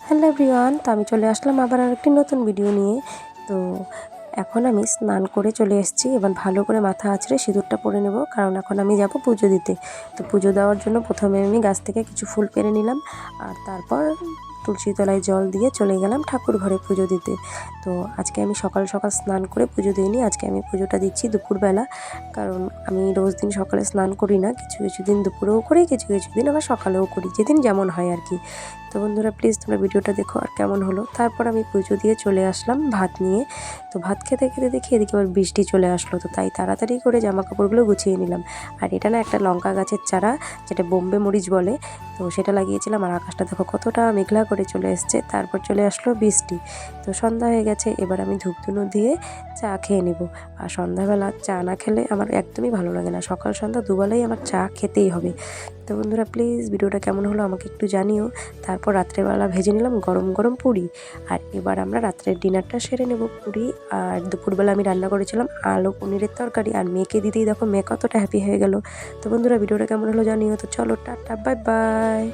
Hello everyone, তো আমি চলে আসলাম আবার আরেকটি নতুন ভিডিও নিয়ে। তো এখন আমি স্নান করে চলে এসেছি। এবার ভালো করে মাথা আঁচড়ে সিঁদুরটা পরে নেব, কারণ এখন আমি যাব পুজো দিতে। তো পুজো দেওয়ার জন্য প্রথমে আমি গাছ থেকে কিছু ফুল পেড়ে নিলাম, আর তারপর তুলসী তলায় জল দিয়ে চলে গেলাম ঠাকুর ঘরে পুজো দিতে। তো আজকে আমি সকাল সকাল স্নান করে পুজো দিইনি, আজকে আমি পুজোটা দিচ্ছি দুপুরবেলা। কারণ আমি রোজ দিন সকালে স্নান করি না, কিছু কিছু দিন দুপুরেও করি, কিছু কিছু দিন আবার সকালেও করি, যেদিন যেমন হয় আর কি। তো বন্ধুরা প্লিজ তোমরা ভিডিওটা দেখো আর কেমন হলো। তারপর আমি পুজো দিয়ে চলে আসলাম ভাত নিয়ে। তো ভাত খেতে খেতে দেখি এদিকে আবার বৃষ্টি চলে আসলো, তো তাই তাড়াতাড়ি করে জামা কাপড়গুলো গুছিয়ে নিলাম। আর এটা না একটা লঙ্কা গাছের চারা, যেটা বোম্বে মরিচ বলে, তো সেটা লাগিয়েছিলাম। আর আকাশটা দেখো কতটা মেঘলা করে চলে এসছে। তারপর চলে আসলো বৃষ্টি। তো সন্ধ্যা হয়ে গেছে, এবার আমি ধূপধুনো দিয়ে চা খেয়ে নেব। আর সন্ধ্যাবেলা চা না খেলে আমার একদমই ভালো লাগে না, সকাল সন্ধ্যা দুবেলাই আমার চা খেতেই হবে। তো বন্ধুরা প্লিজ ভিডিওটা কেমন হলো আমাকে একটু জানিও। তারপর রাত্রেবেলা ভেজে নিলাম গরম গরম পুরি। আর এবার আমরা রাত্রের ডিনারটা সেরে নেব। পুরি আর দুপুরবেলা আমি রান্না করেছিলাম আলু পনিরের তরকারি, আর মেয়েকে দিতেই দেখো মেয়ে কতটা হ্যাপি হয়ে গেল। তো বন্ধুরা ভিডিওটা কেমন হলো জানিও। তো চলো টাটা, বাই বাই।